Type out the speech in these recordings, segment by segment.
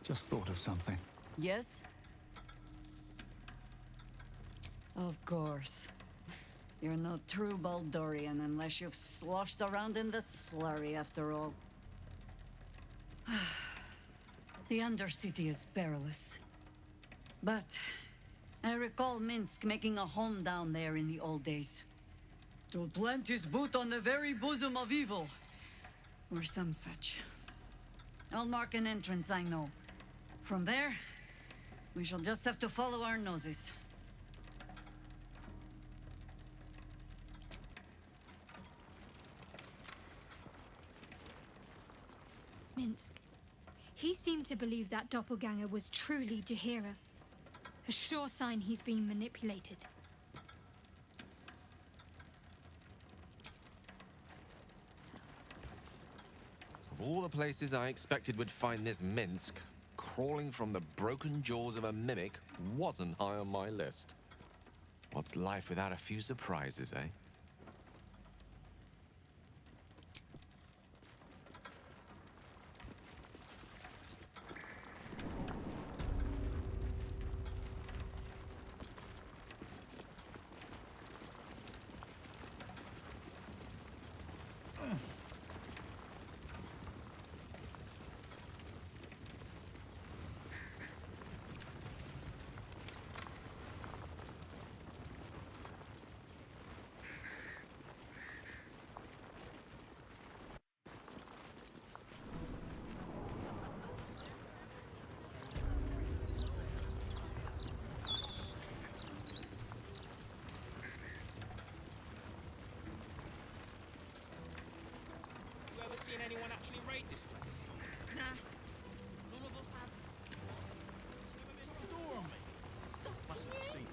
Just thought of something. Yes? Of course. You're no true Baldurian unless you've sloshed around in the slurry after all. The Undercity is perilous. But I recall Minsk making a home down there in the old days. To plant his boot on the very bosom of evil. Or some such. I'll mark an entrance, I know. From there, we shall just have to follow our noses. Minsk. He seemed to believe that doppelganger was truly Jaheira. A sure sign he's being manipulated. Of all the places I expected would find this Minsk, crawling from the broken jaws of a mimic wasn't high on my list. What's life without a few surprises, eh? Seen anyone actually raid this place? Nah, none of us have. Door on me. Mustn't have seen it.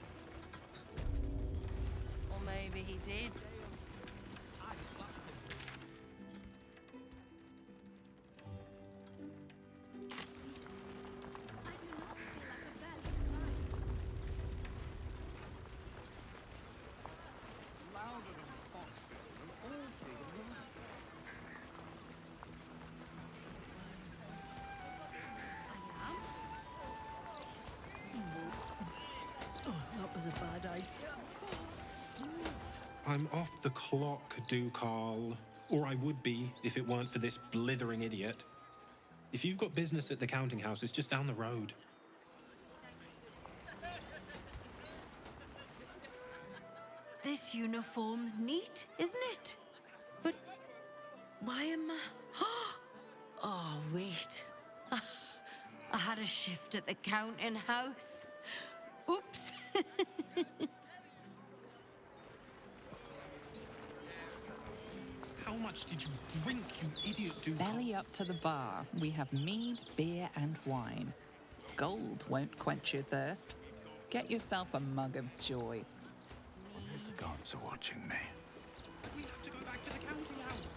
Or maybe he did. I slapped him. I do not feel like a valiant knight. Louder than foxes and all through the night. That was a bad idea. I'm off the clock, Ducal. Or I would be if it weren't for this blithering idiot. If you've got business at the counting house, it's just down the road. This uniform's neat, isn't it? But why am I... Oh, wait. I had a shift at the counting house. Oops. How much did you drink, you idiot, Ducal? Belly up to the bar. We have mead, beer, and wine. Gold won't quench your thirst. Get yourself a mug of joy. The gods are watching me. We have to go back to the counting house.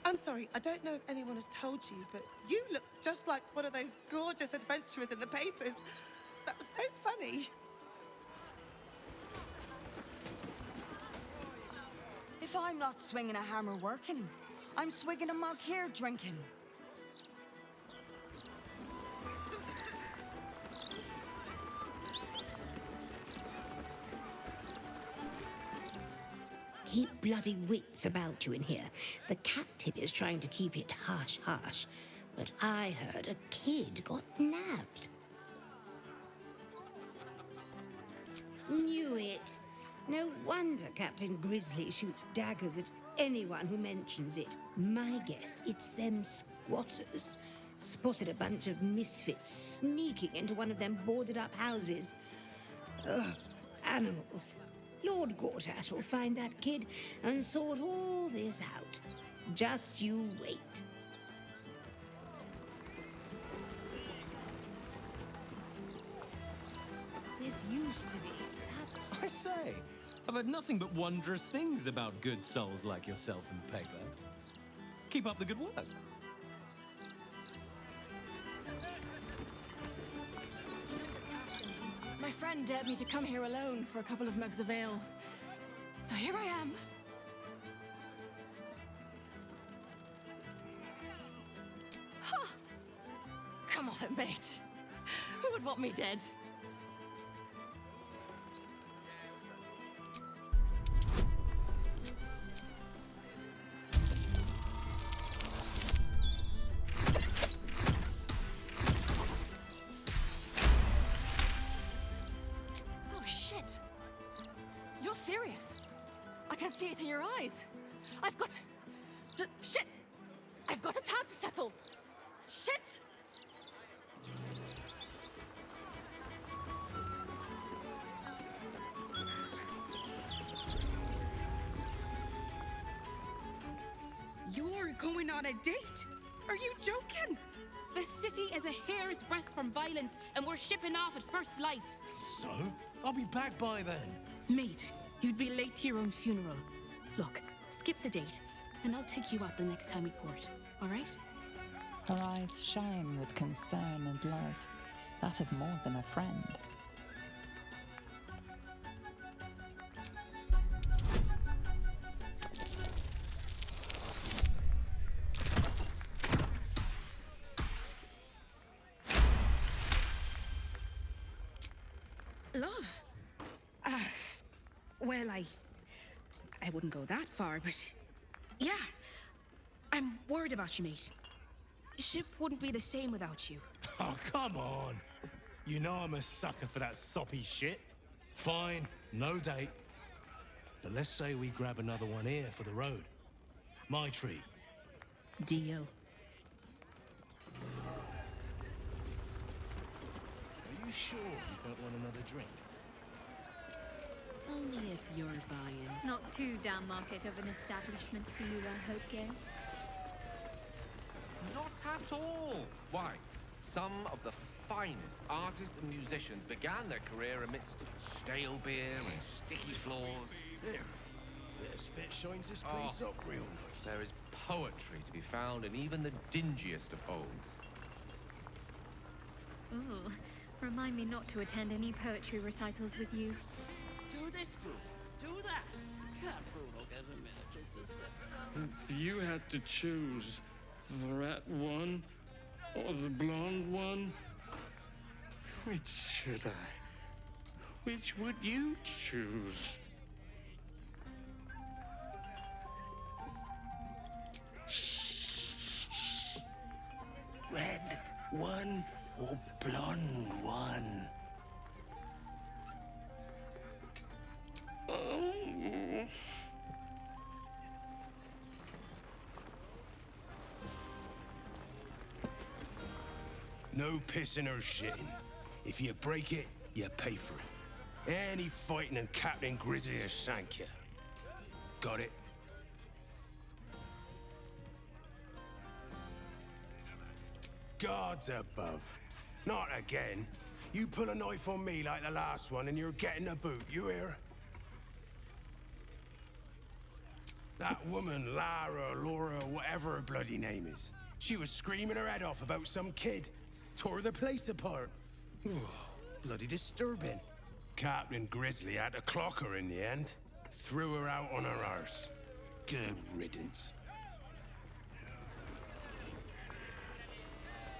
I'm sorry, I don't know if anyone has told you, but you look just like one of those gorgeous adventurers in the papers. That was so funny. If I'm not swinging a hammer working, I'm swigging a mug here drinking. Keep bloody wits about you in here. The captain is trying to keep it hush-hush, but I heard a kid got nabbed. Knew it. No wonder Captain Grizzly shoots daggers at anyone who mentions it. My guess, it's them squatters. Spotted a bunch of misfits sneaking into one of them boarded-up houses. Ugh, animals. Lord Gortash will find that kid and sort all this out. Just you wait. This used to be such... I say, I've heard nothing but wondrous things about good souls like yourself and Pegler. Keep up the good work. My friend dared me to come here alone for a couple of mugs of ale. So here I am. Ha! Come Come on, mate. Who would want me dead? Oh, shit. You're serious. I can see it in your eyes. I've got... Shit! I've got a tab to settle. Shit! You're going on a date? Are you joking? The city is a hair's breadth from violence, and we're shipping off at first light. So? I'll be back by then. Mate, you'd be late to your own funeral. Look, skip the date, and I'll take you out the next time we port, all right? Her eyes shine with concern and love, that of more than a friend. Love? Well, I wouldn't go that far, but yeah, I'm worried about you, mate. Ship wouldn't be the same without you. Oh, come on. You know I'm a sucker for that soppy shit. Fine, no date. But let's say we grab another one here for the road. My treat. Deal. Are you sure you don't want another drink? Only if you're buying. Not too damn market of an establishment for you, I hope, Gay. Not at all. Why? Some of the finest artists and musicians began their career amidst stale beer and sticky floors. There. Bit of spit shines this place up real nice. There is poetry to be found in even the dingiest of holes. Ooh, remind me not to attend any poetry recitals with you. Do this group, do that. Can't Bruno get a minute just to sit down? If you had to choose the rat one or the blonde one, which should I? Which would you choose? Shh. Red one or blonde one? No pissing or shitting. If you break it, you pay for it. Any fighting and Captain Grizzly will shank you. Got it? Gods above. Not again. You pull a knife on me like the last one and you're getting a boot, you hear? That woman, Lara, Laura, whatever her bloody name is. She was screaming her head off about some kid. Tore the place apart. Ooh, bloody disturbing. Captain Grizzly had to clock her in the end. Threw her out on her arse. Good riddance.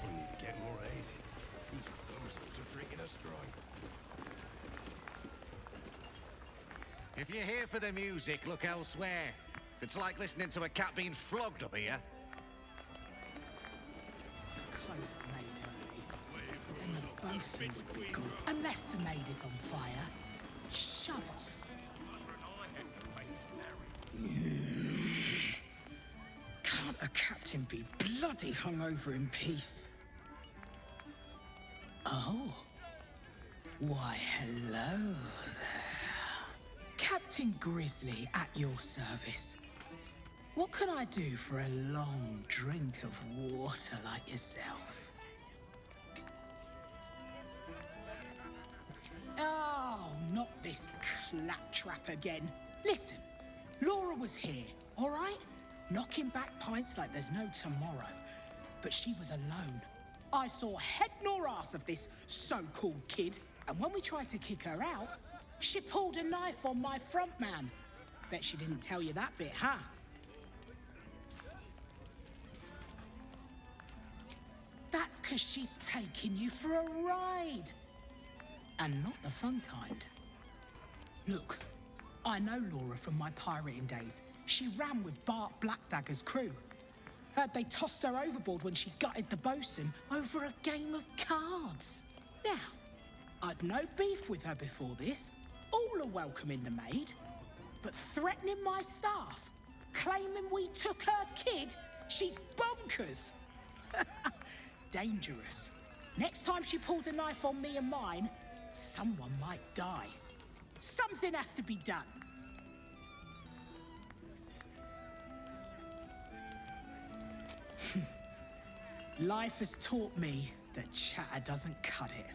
We need to get more aid. These bozos are drinking us dry. If you're here for the music, look elsewhere. It's like listening to a cat being flogged up here. Close the maid early, then the bosun would be good. Unless the maid is on fire, shove off. Can't a captain be bloody hungover in peace? Oh. Why, hello there. Captain Grizzly at your service. What can I do for a long drink of water like yourself? Oh, not this claptrap again. Listen, Laura was here, all right? Knocking back pints like there's no tomorrow. But she was alone. I saw head nor ass of this so-called kid, and when we tried to kick her out, she pulled a knife on my front man. Bet she didn't tell you that bit, huh? That's because she's taking you for a ride. And not the fun kind. Look, I know Laura from my pirating days. She ran with Bart Blackdagger's crew. Heard they tossed her overboard when she gutted the bosun over a game of cards. Now, I'd no beef with her before this. All are welcoming the maid. But threatening my staff, claiming we took her kid, she's bonkers. Dangerous. Next time she pulls a knife on me and mine, someone might die. Something has to be done. Life has taught me that chatter doesn't cut it.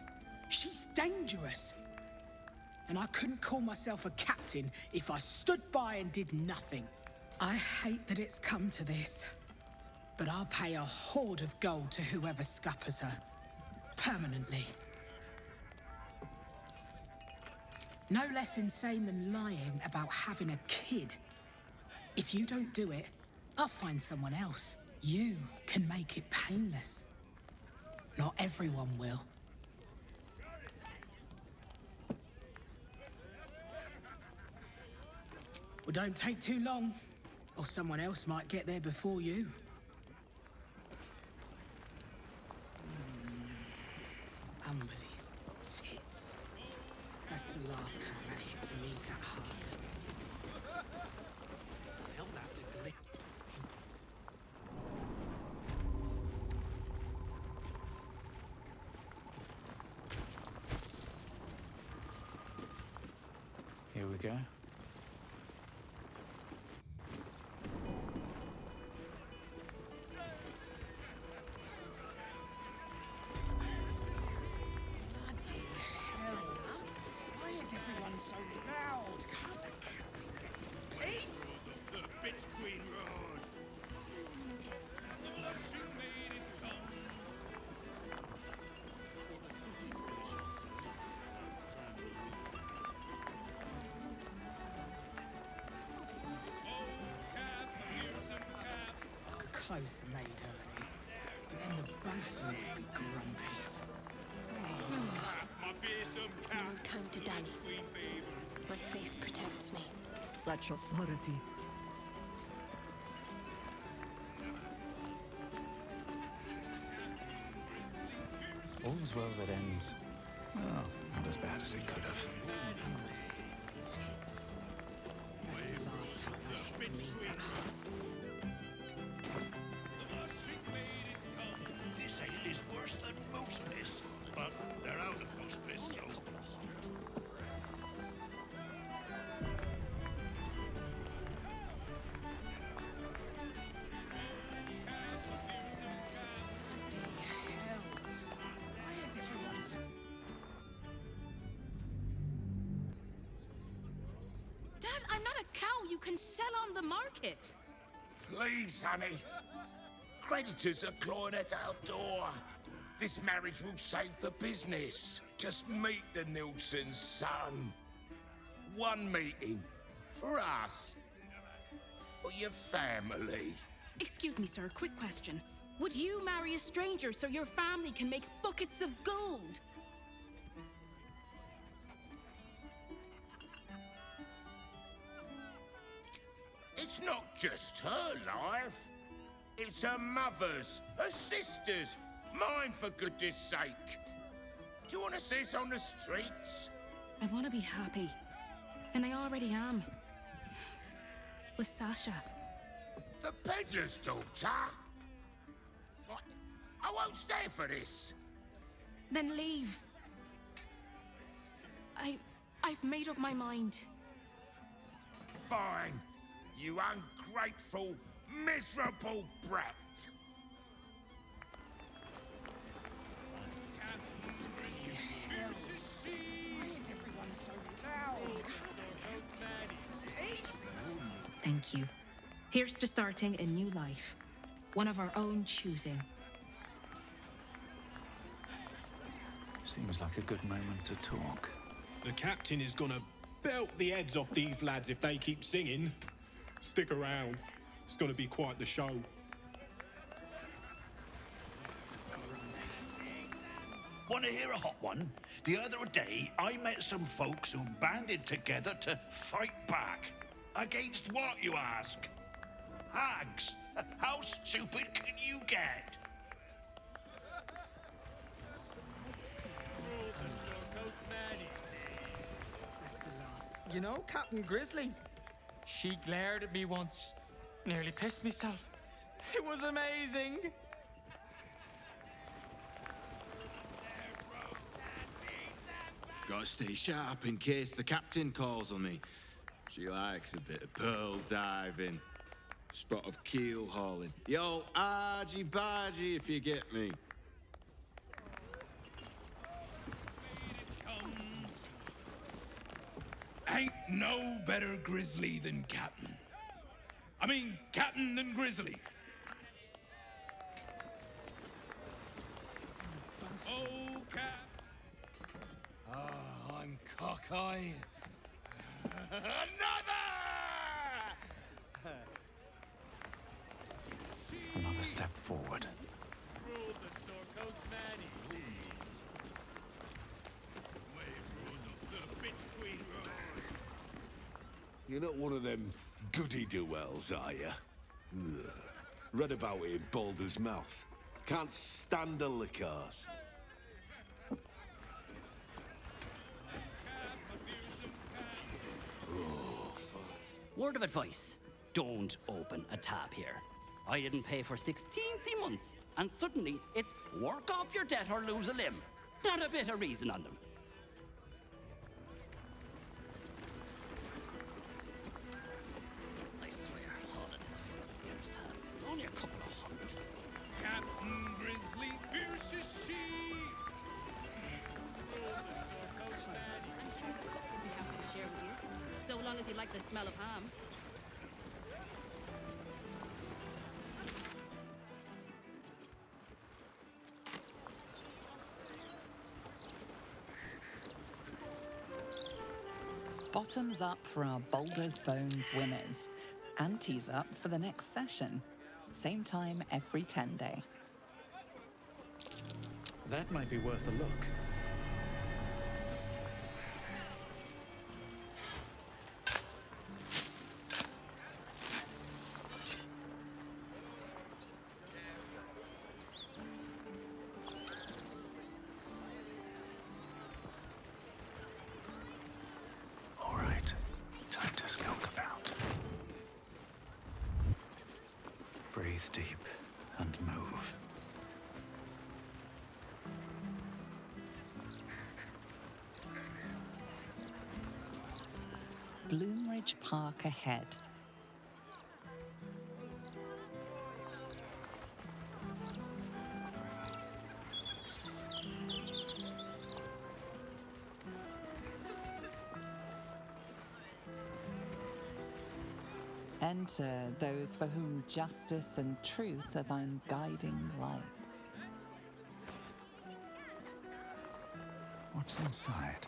She's dangerous. And I couldn't call myself a captain if I stood by and did nothing. I hate that it's come to this, but I'll pay a hoard of gold to whoever scuppers her. Permanently. No less insane than lying about having a kid. If you don't do it, I'll find someone else. You can make it painless. Not everyone will. Well, don't take too long, or someone else might get there before you. Umberly's tits. That's the last time I hit the meat that hard. Tell that to Glee. Here we go. Bloody hells. Why is everyone so loud? Can't the captain get some peace? The bitch queen road. The blushing maiden comes. For the city's pleasures, time of the week. Oh, cap, a fearsome cap. I could close the maid early, but then the bosun would be grumpy. My fearsome cap. No time to dally. Queen favors. My faith protects me. Such authority. All's well that ends. Well, not as bad as it could have. Umberly's tits. That's the last time I hit the meat that hard. This ale is worse than moose piss, but they're out of moose piss, so. Bloody hells. Why is everyone so... Dad, I'm not a cow you can sell on the market. Please, honey. Creditors are clawing at our door. This marriage will save the business. Just meet the Nilsson's son. One meeting. For us. For your family. Excuse me, sir, quick question. Would you marry a stranger so your family can make buckets of gold? It's not just her life. It's her mother's, her sister's, mine for goodness sake. Do you want to see us on the streets? I want to be happy. And I already am. With Sasha. The peddler's daughter? What? I won't stand for this. Then leave. I've made up my mind. Fine. You ungrateful, miserable brat. Hells. Why is everyone so loud? Peace. Thank you. Here's to starting a new life. One of our own choosing. Seems like a good moment to talk. The captain is gonna belt the heads off these lads if they keep singing. Stick around. It's gonna be quite the show. Grumpy. Want to hear a hot one? The other day, I met some folks who banded together to fight back. Against what, you ask? Hags. How stupid can you get? That's the last. You know, Captain Grizzly, she glared at me once. Nearly pissed myself. It was amazing. Gotta stay sharp in case the captain calls on me. She likes a bit of pearl diving, spot of keel hauling. Yo, argy bargy if you get me. Ain't no better grizzly than Captain. I mean, Captain than Grizzly. Oh, Cap. Ah, I'm cockeyed. Another step forward. You're not one of them goody-do-wells, are you? Ugh. Read about it in Baldur's mouth. Can't stand the liquors. Word of advice, don't open a tab here. I didn't pay for 16 months, and suddenly it's work off your debt or lose a limb. Not a bit of reason on them. I swear, all of this year's tab. Only a couple of hundred. Captain Grizzly, fierce as she. I'm sure the cook would be happy to share with you, so long as you like the smell of ham. Bottoms up for our Baldur's Bones winners. Ante's up for the next session. Same time every 10 day. That might be worth a look. All right, time to skulk about. Breathe deep and move. Bloomridge Park ahead. Enter those for whom justice and truth are thine guiding lights. What's inside?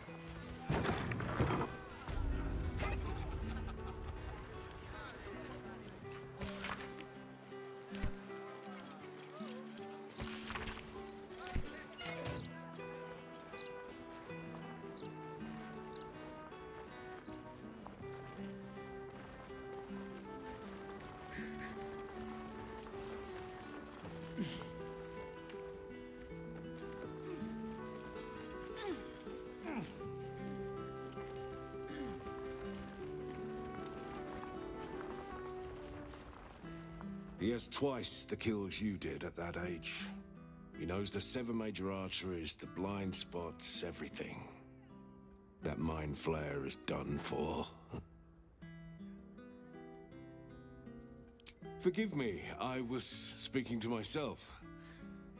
He has twice the kills you did at that age. He knows the 7 major arteries, the blind spots, everything. That mind flare is done for. Forgive me, I was speaking to myself.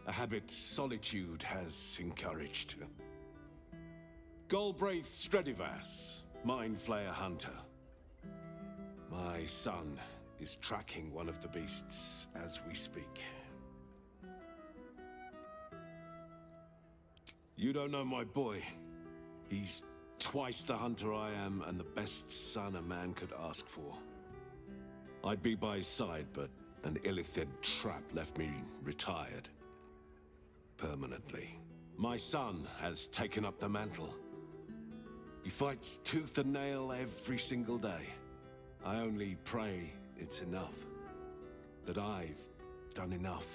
A habit solitude has encouraged. Galbraith Stredivas, mind flayer hunter. My son is tracking one of the beasts as we speak. You don't know my boy. He's twice the hunter I am and the best son a man could ask for. I'd be by his side, but an Illithid trap left me retired. Permanently. My son has taken up the mantle. He fights tooth and nail every single day. I only pray it's enough. That I've done enough.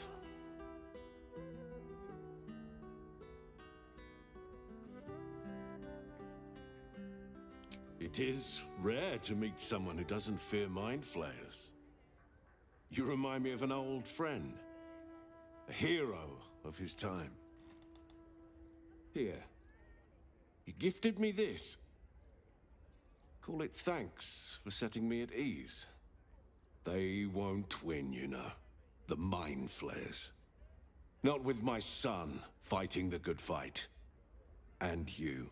It is rare to meet someone who doesn't fear mind flayers. You remind me of an old friend. A hero of his time. Here. He gifted me this. Call it thanks for setting me at ease. They won't win, you know. The mind flayers. Not with my son fighting the good fight. And you.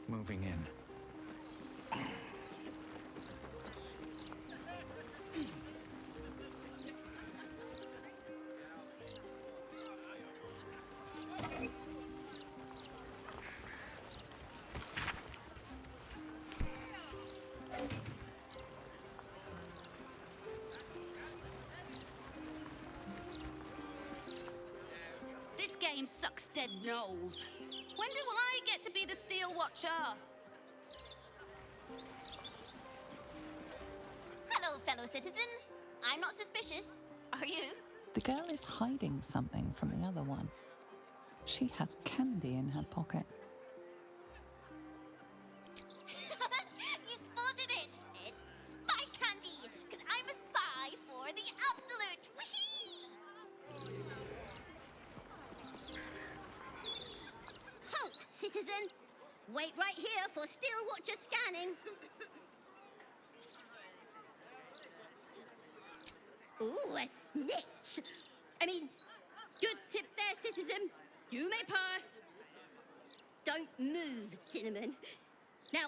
Moving in. This game sucks dead nose. When do I get to be the Steel Watcher? Hello, fellow citizen. I'm not suspicious. Are you? The girl is hiding something from the other one. She has candy in her pocket. You spotted it. It's spy candy, because I'm a spy for the Absolute. Whee! Halt, citizen. Wait right here for Steel Watcher scanning. Ooh, a snitch. I mean, good tip there, citizen. You may pass. Don't move, Cinnamon. Now,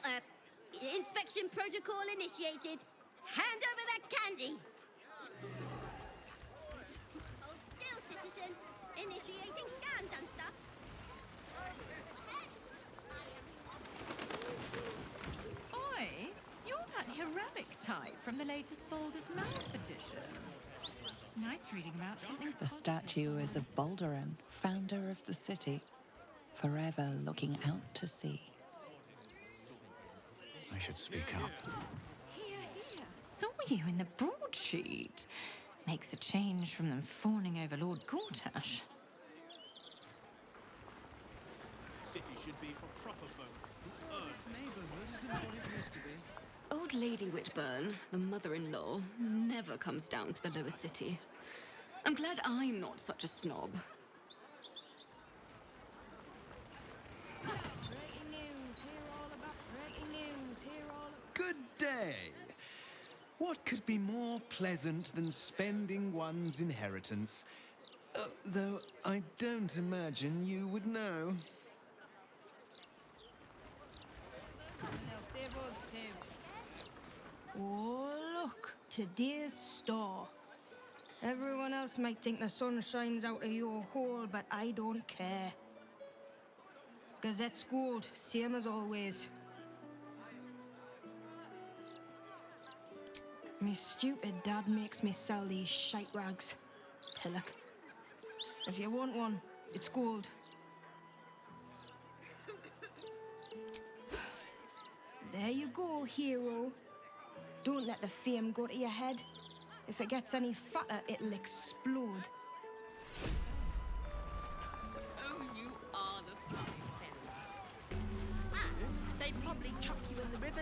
inspection protocol initiated. Hand over that candy. Hold still, citizen. Initiating scans and stuff. Oi, you're that heroic type from the latest Baldur's Mouth edition. Nice reading about something. The statue is of Baldur, founder of the city, forever looking out to sea. I should speak up. Here, saw you in the broadsheet. Makes a change from them fawning over Lord Gortash. City should be for proper folk who earn. This neighborhood isn't what it used to be. Old Lady Whitburn, the mother-in-law, never comes down to the lower city. I'm glad I'm not such a snob. Breaking news, hear all about breaking news, hear all Good day! What could be more pleasant than spending one's inheritance? Though I don't imagine you would know. They'll save us too. Oh, look, today's star. Everyone else might think the sun shines out of your hole, but I don't care. Gazette's gold, same as always. Me stupid dad makes me sell these shite rags. Pillock. If you want one, it's gold. There you go, hero. Don't let the fame go to your head. If it gets any fatter, it'll explode. Oh, you are the funny fellow. And they'd probably chuck you in the river,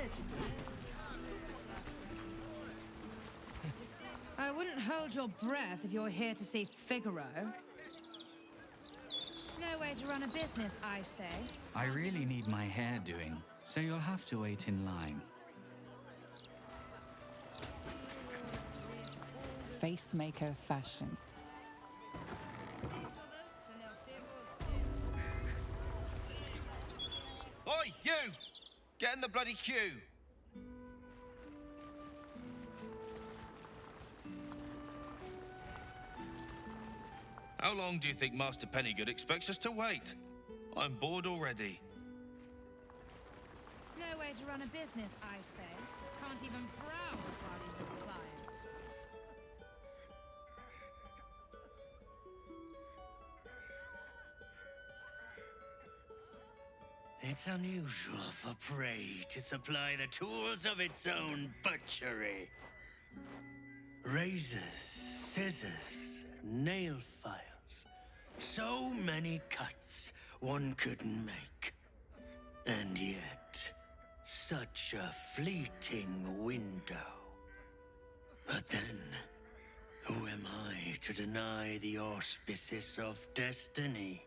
I wouldn't hold your breath if you're here to see Figaro. No way to run a business, I say. I really need my hair doing, so you'll have to wait in line. facemaker fashion. Oi, you! Get in the bloody queue! How long do you think Master Pennygood expects us to wait? I'm bored already. No way to run a business, I say. Can't even browse while he's with a client. It's unusual for prey to supply the tools of its own butchery. Razors, scissors, nail files. So many cuts one couldn't make. And yet, such a fleeting window. But then, who am I to deny the auspices of destiny?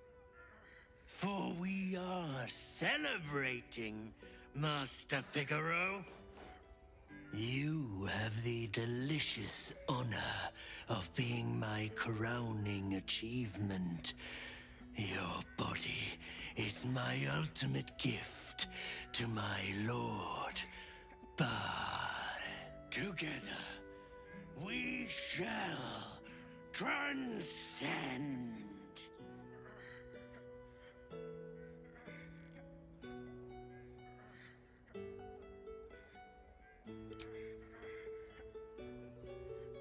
For we are celebrating, Master Figaro. You have the delicious honor of being my crowning achievement. Your body is my ultimate gift to my lord, Bard. Together, we shall transcend.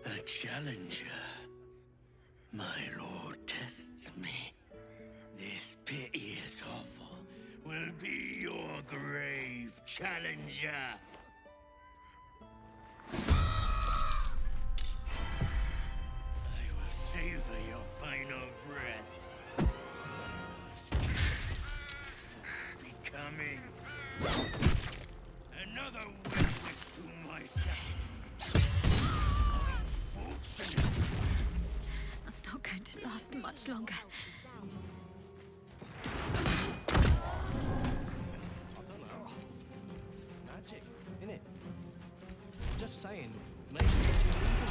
A challenger. My lord tests me. This piteous hovel will be your grave, challenger. I will savor your final breath. Becoming another witness to myself. Unfortunate. I'm not going to last much longer. Magic, innit? Just saying, maybe it's an easy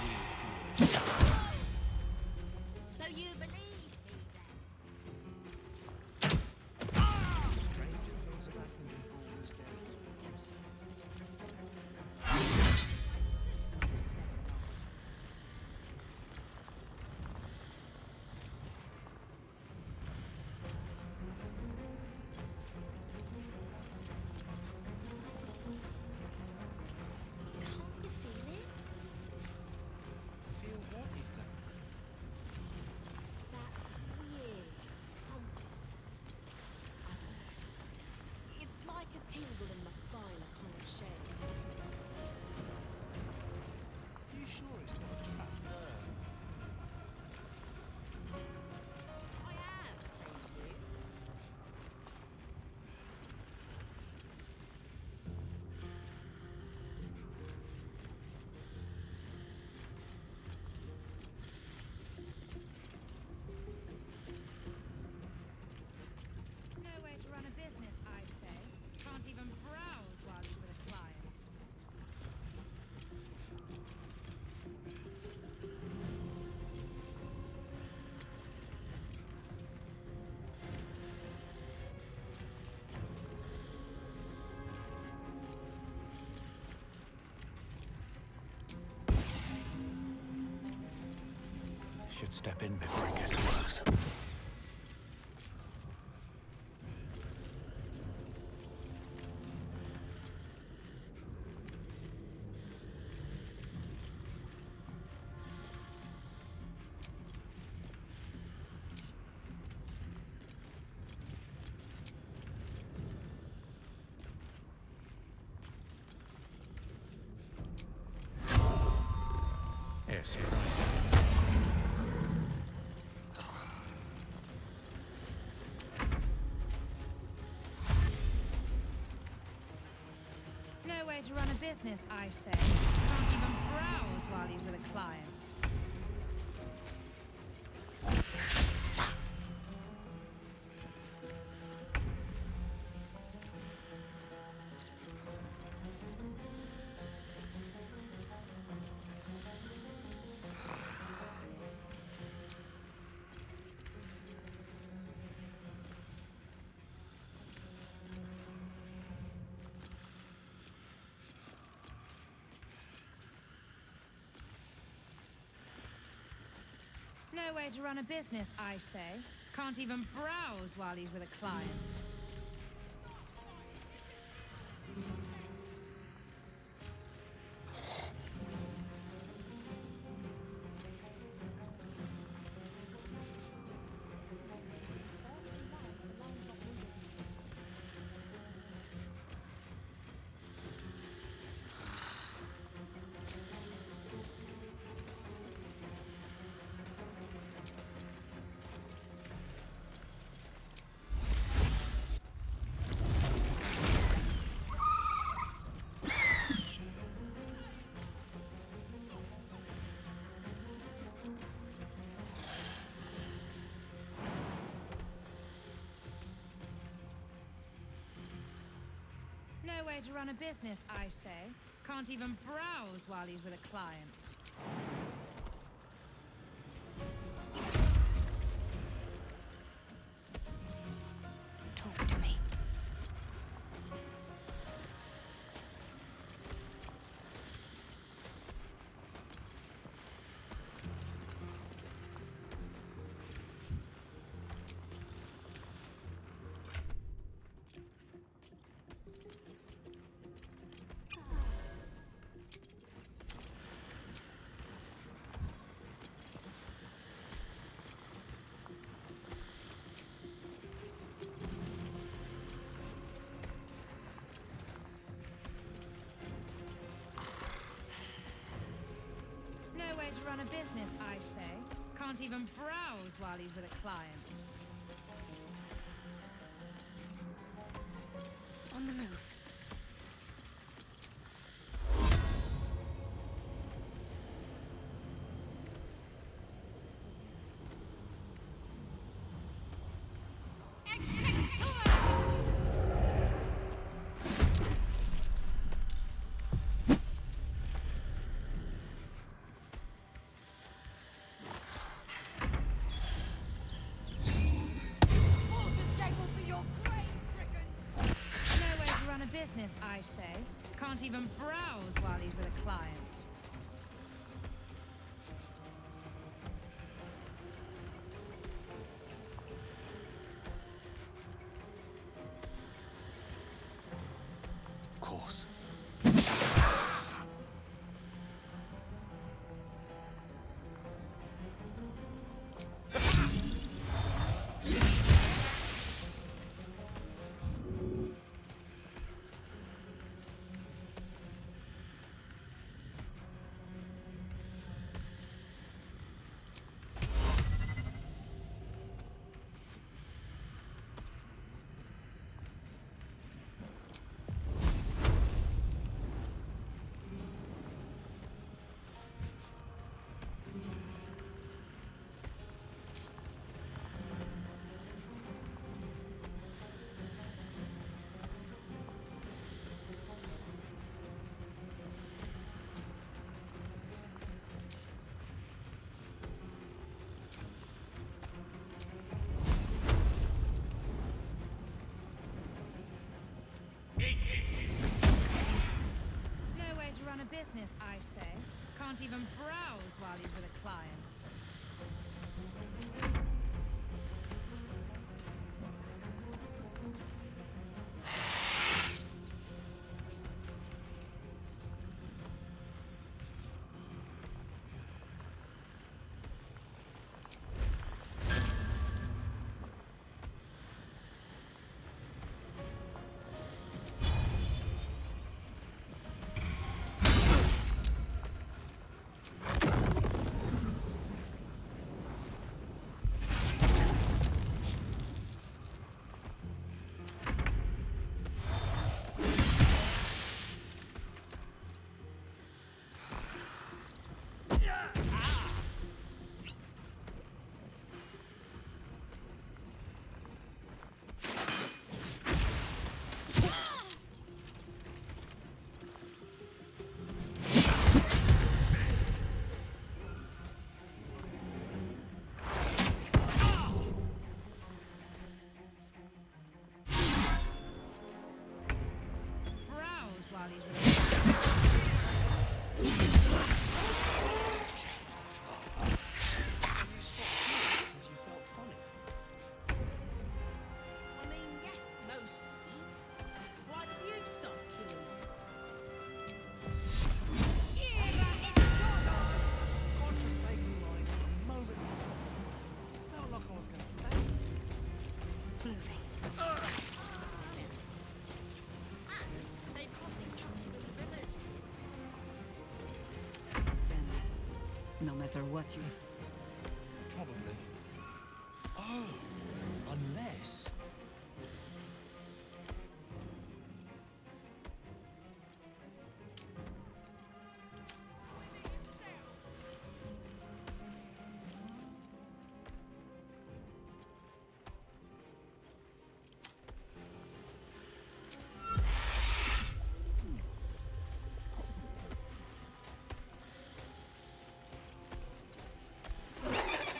weird foolish. So you believe me Stranger things have happened in Baldur's Gate. Can't you feel it? Feel what exactly? That weird something. I've heard. It's like a tingle in my spine I can't shake. You sure it's not a fat bird? I am, thank you. No way to run a business, I say. Can't even browse while he's with a client. Should step in before it gets worse. Yes, you're right. No way to run a business, I say. Can't even browse while he's with a client. No way to run a business, I say. Can't even browse while he's with a client. No way to run a business, I say. Can't even browse while he's with a client. Talk to me. No way to run a business, I say. Can't even browse while he's with a client. On the move. No way to run a business, I say. Can't even browse while he's with a client. Of course. No way to run a business, I say. Can't even browse while he's with a client. Browse while he's with a client. matter what you... Probably. Oh, unless...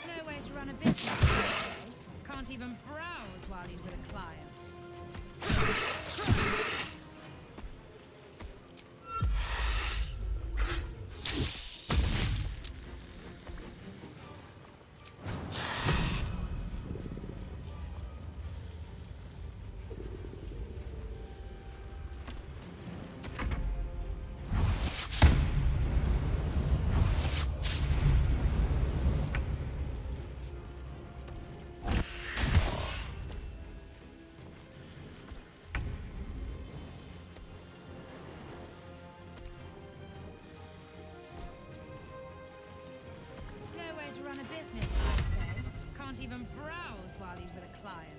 No way to run a business, I say. Can't even browse while he's with a client. No way to run a business, I say. Can't even browse while he's with a client.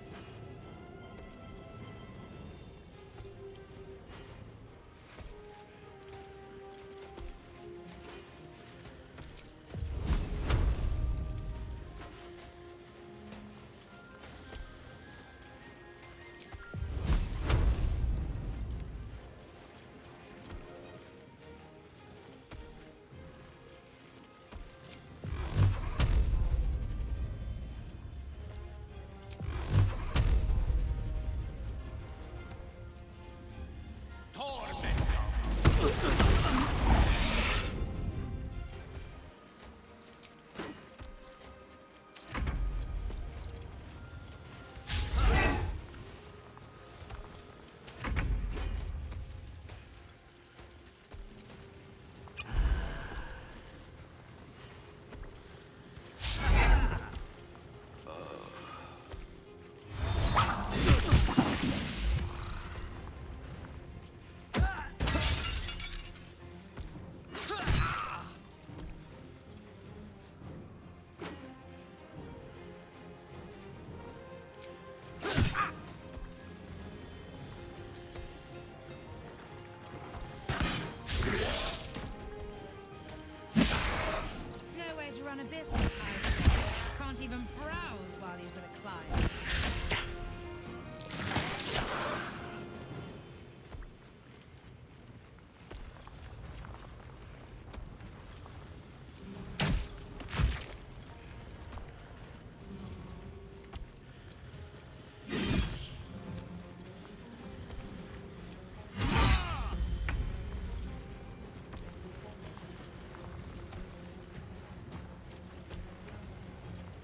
No way to run a business, I say. Can't even browse while he's with a client.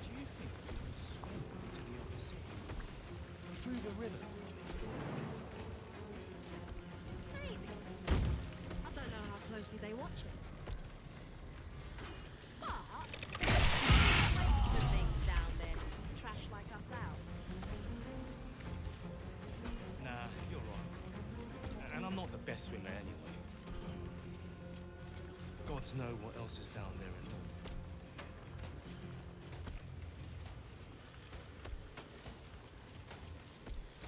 Do you think you could swim to the other city? Through the river? Maybe. I don't know how closely they watch it. But the things down there to keep trash like us out. Nah, you're right. And I'm not the best swimmer anyway. Gods know what else is down there and all.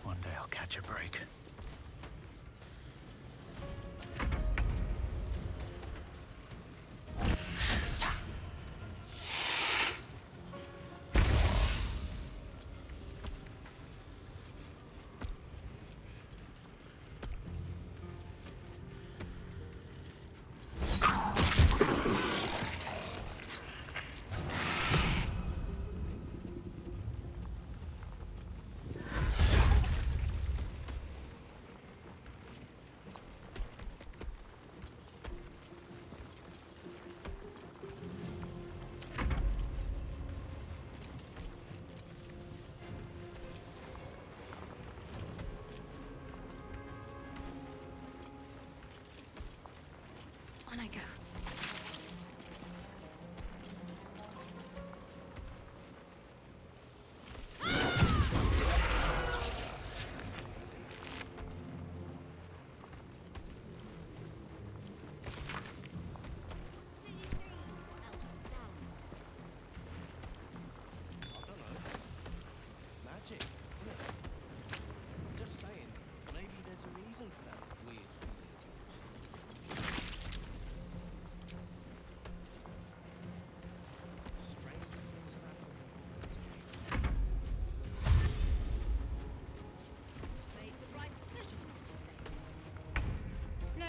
One day I'll catch a break.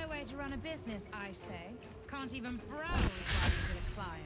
No way to run a business, I say. Can't even browse while he's with a client.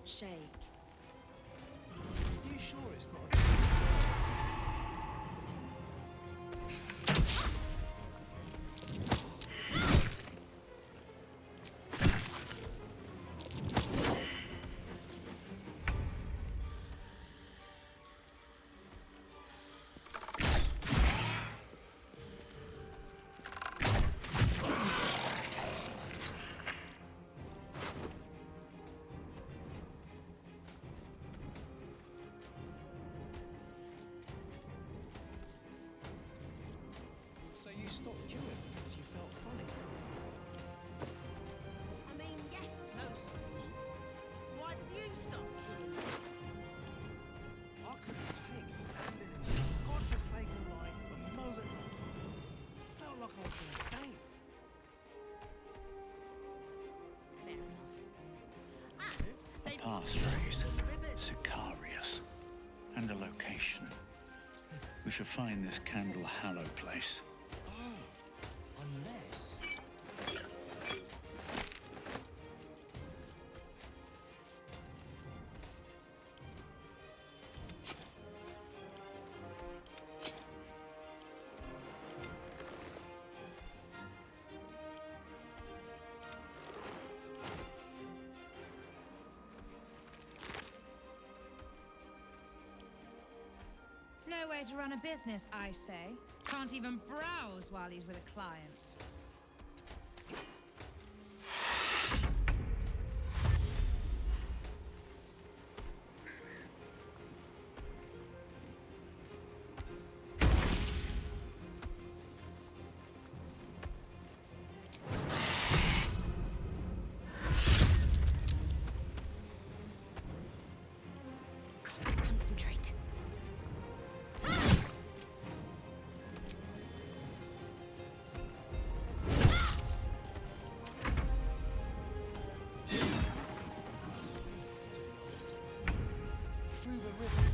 Shake. Are you sure it's not a... So you stopped queuing because you felt funny? I mean, yes, mostly. Why did you stop queuing? I couldn't take standing in that godforsaken line a moment longer. Felt like I was going to faint. Fair enough. And A they... passphrase, Sicarius, and a location. We should find this Candle Hallow place. Oh, unless... No way to run a business, I say. Can't even browse while he's with a client. Concentrate. Through the river.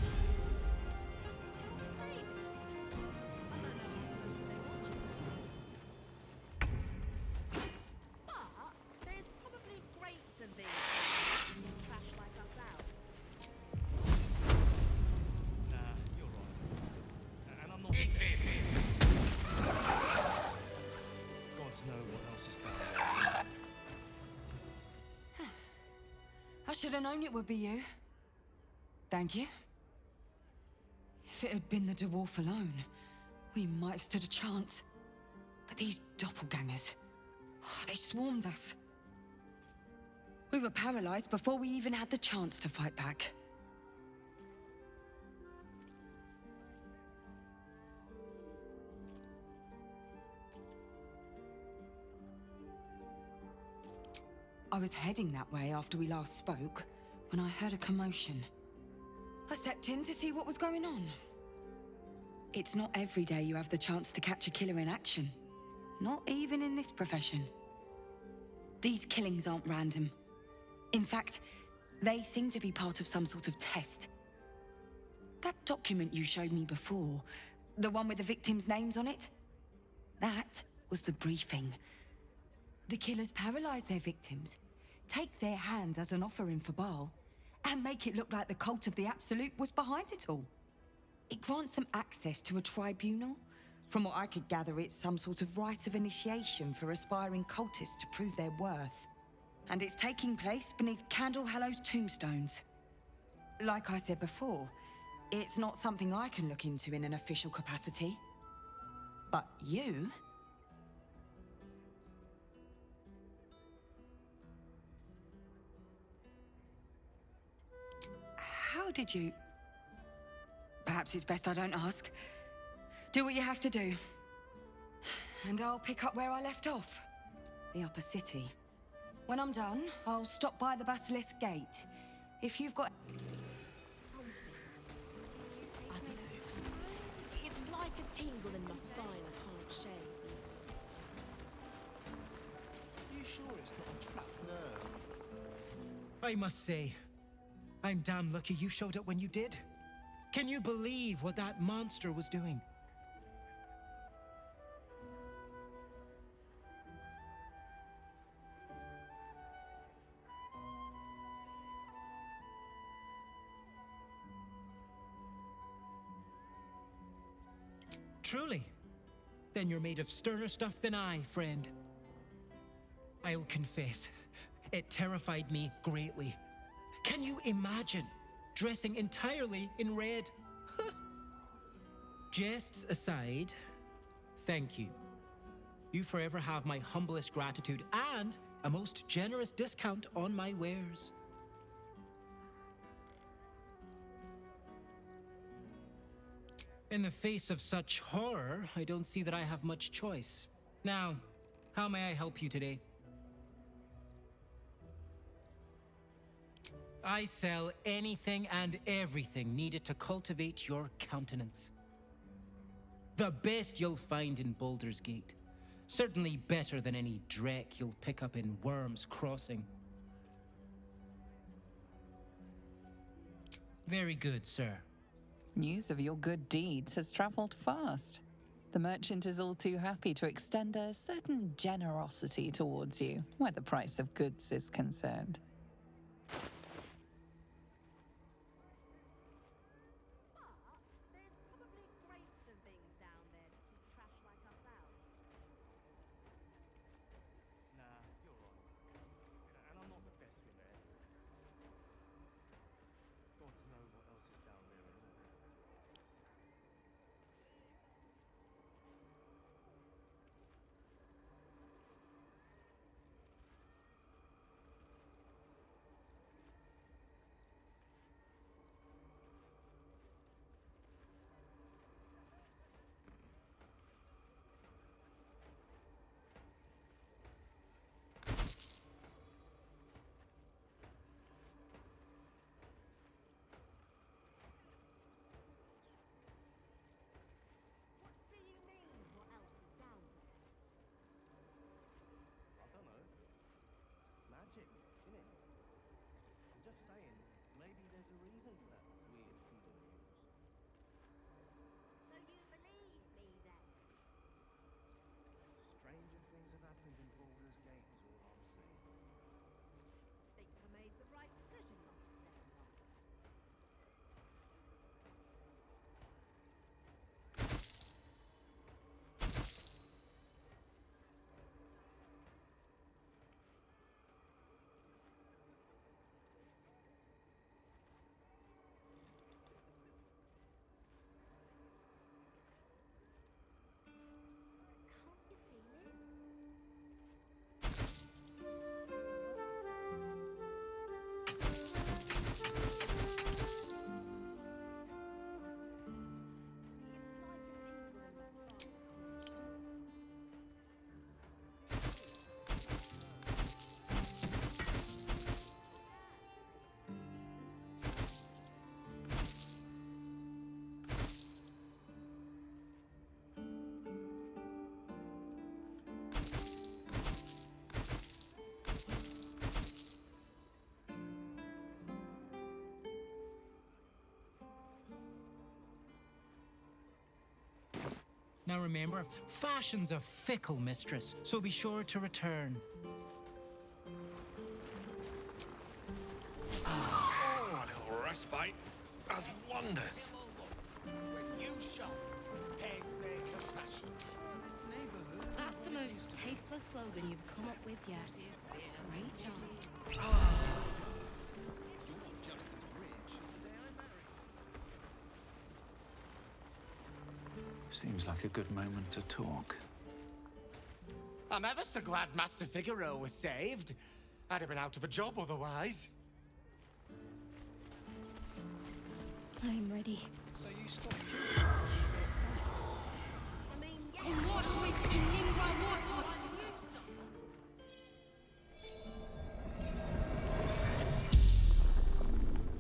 But there's probably grates and things to get trash like us out. Nah, you're right. And I'm not... Gods know what else is down there. I should have known it would be you. Thank you. If it had been the dwarf alone, we might have stood a chance. But these doppelgangers, they swarmed us. We were paralyzed before we even had the chance to fight back. I was heading that way after we last spoke, when I heard a commotion. I stepped in to see what was going on. It's not every day you have the chance to catch a killer in action. Not even in this profession. These killings aren't random. In fact, they seem to be part of some sort of test. That document you showed me before, the one with the victims' names on it, that was the briefing. The killers paralyze their victims, take their hands as an offering for Baal, and make it look like the cult of the Absolute was behind it all. It grants them access to a tribunal. From what I could gather, it's some sort of rite of initiation for aspiring cultists to prove their worth. And it's taking place beneath Candle Hallow's tombstones. Like I said before, it's not something I can look into in an official capacity. But you... How did you... Perhaps it's best I don't ask. Do what you have to do. And I'll pick up where I left off. The upper city. When I'm done, I'll stop by the Basilisk Gate. If you've got... I don't know. It's like a tingle in my spine I can't shake. You sure it's not a trapped nerve? I must say, I'm damn lucky you showed up when you did. Can you believe what that monster was doing? Truly? Then you're made of sterner stuff than I, friend. I'll confess, it terrified me greatly. Can you imagine dressing entirely in red? Jests aside, thank you. You forever have my humblest gratitude and a most generous discount on my wares. In the face of such horror, I don't see that I have much choice. Now, how may I help you today? I sell anything and everything needed to cultivate your countenance. The best you'll find in Baldur's Gate. Certainly better than any dreck you'll pick up in Worm's Crossing. Very good, sir. News of your good deeds has traveled fast. The merchant is all too happy to extend a certain generosity towards you, where the price of goods is concerned. Nah, you're right. And I'm not the best with air. Gods know what else is down there anyway. Now remember, fashion's a fickle mistress, so be sure to return. Oh, a little respite does wonders. When you shop, pacemaker fashion. That's the most tasteless slogan you've come up with yet. Great job. You're just as rich as the day I married you. Seems like a good moment to talk. I'm ever so glad Master Figaro was saved. I'd have been out of a job otherwise. I'm ready. So you stopped. I mean, yeah.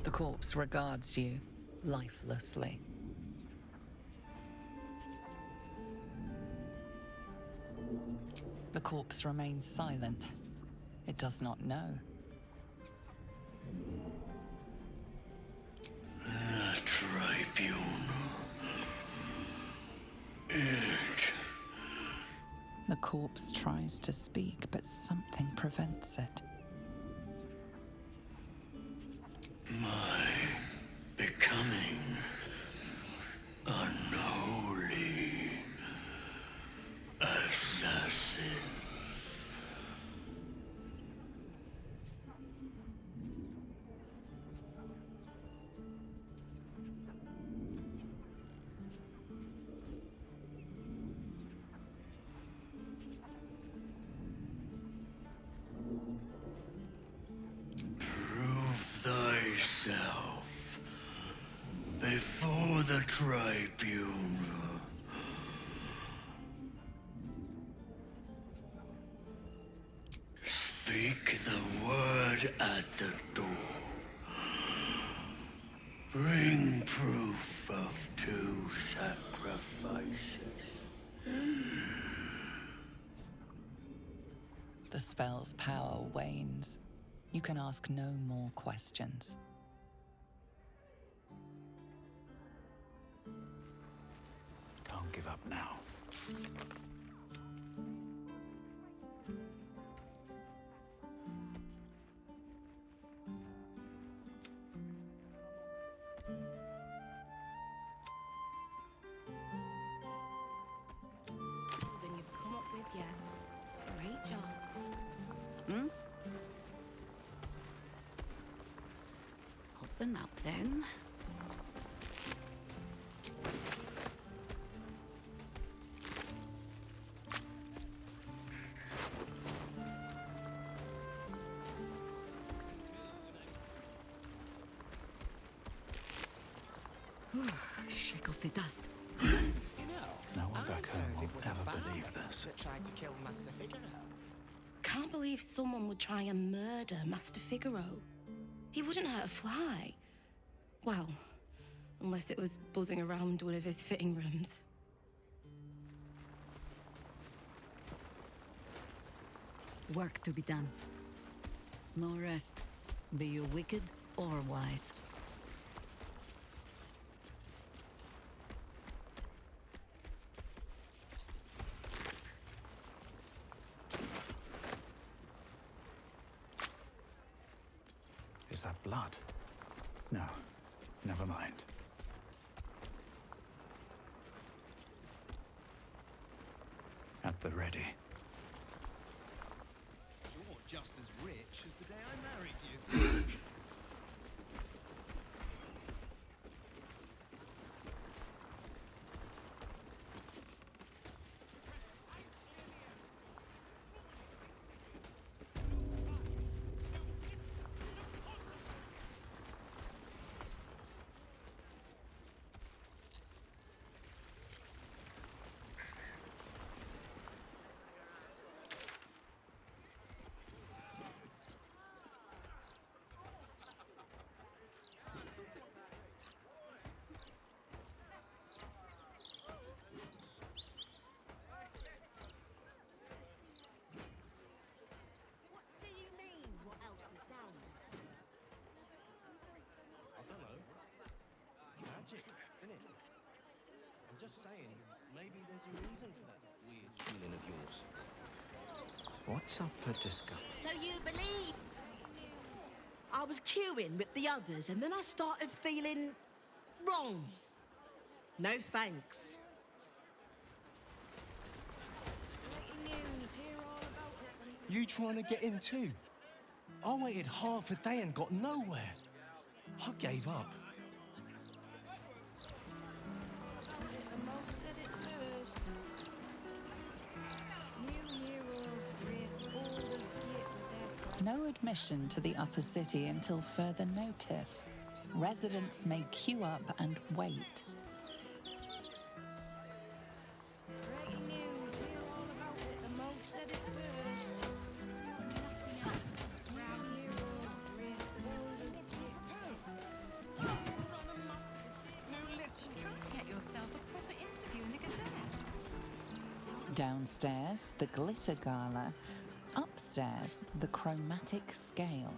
The corpse regards you lifelessly. The corpse remains silent. It does not know. The tribunal. It. The corpse tries to speak, but something prevents it. My becoming unholy assassin. Prove thyself before the tribunal. Speak the word at the door. Bring proof of 2 sacrifices. The spell's power wanes. You can ask no more questions. Can't give up now. Than you've come up with yet. Great job. Hmm? Open up then. Shake off the dust. You know, No one I back home heard will it was ever a believe Varus this. that tried to kill Master Figaro. Can't believe someone would try and murder Master Figaro. He wouldn't hurt a fly. Well, unless it was buzzing around one of his fitting rooms. Work to be done. No rest, be you wicked or wise. Is that blood? No, never mind. At the ready. You're just as rich as the day I married you. What do you mean, what else is down there? I don't know. Magic, innit? I'm Just saying, maybe there's a reason for that weird feeling of yours. What's up for discussion? So you believe? I was queuing with the others, and then I started feeling wrong. No thanks. You trying to get in too? I waited half a day and got nowhere. I gave up. No admission to the upper city until further notice. Residents may queue up and wait. Breaking news, hear all about it. The Mo said it first. Nothing else. Ground heroes, great boulders, Try and get yourself a proper interview in the Gazette. Downstairs, the glitter gala. Upstairs, the chromatic scale.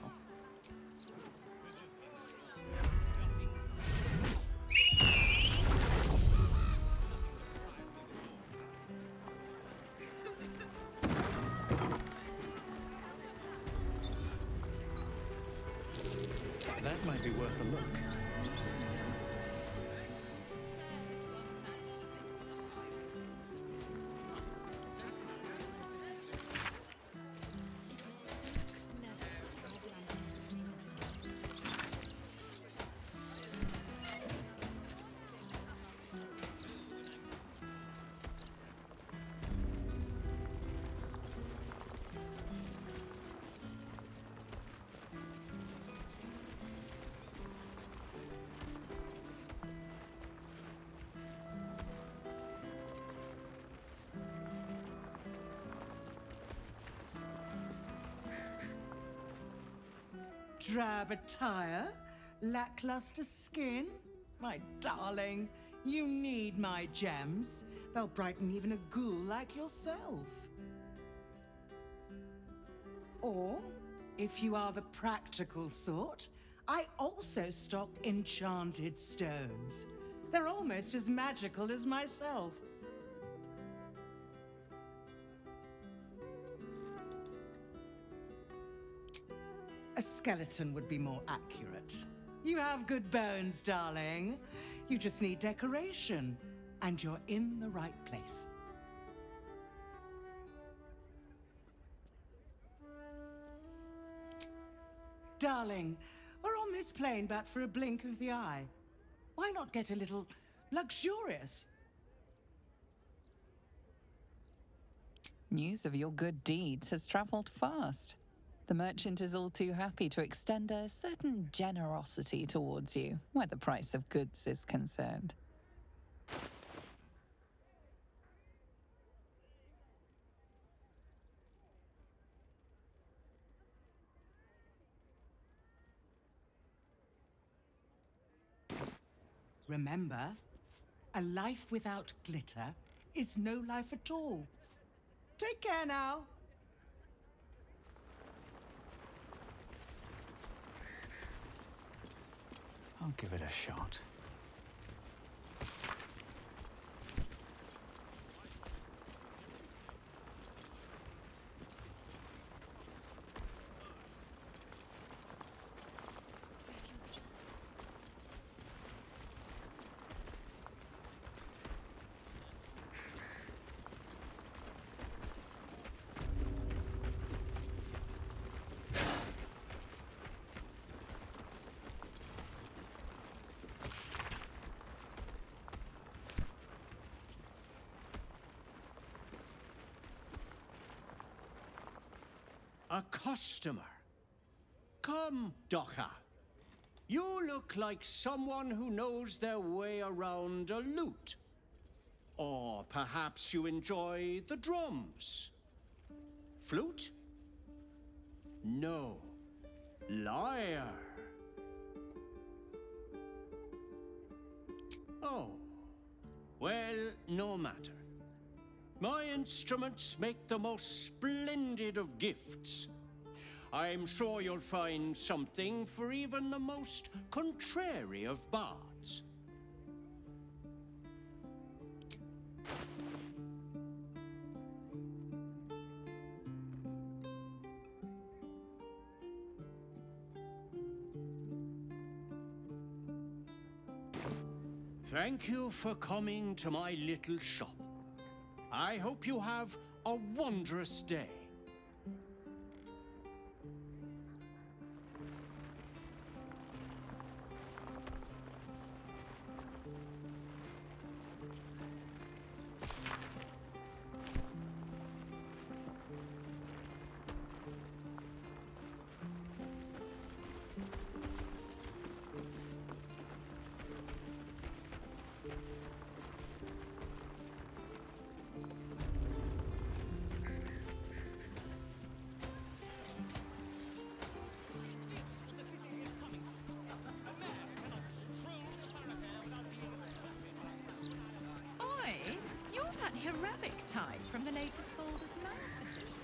That might be worth a look. Drab attire, lackluster skin. My darling, you need my gems. They'll brighten even a ghoul like yourself. Or, if you are the practical sort, I also stock enchanted stones. They're almost as magical as myself. A skeleton would be more accurate. You have good bones, darling. You just need decoration, and you're in the right place. Darling, we're on this plane but for a blink of the eye. Why not get a little luxurious? News of your good deeds has travelled fast. The merchant is all too happy to extend a certain generosity towards you, where the price of goods is concerned. Remember, a life without glitter is no life at all. Take care now. I'll give it a shot. A customer. Come, Docha. You look like someone who knows their way around a lute. Or perhaps you enjoy the drums. Flute? No. Lyre. Oh. Well, no matter. My instruments make the most splendid of gifts. I'm sure you'll find something for even the most contrary of bards. Thank you for coming to my little shop. I hope you have a wondrous day. Oi, you're that heroic type from the latest Baldur edition.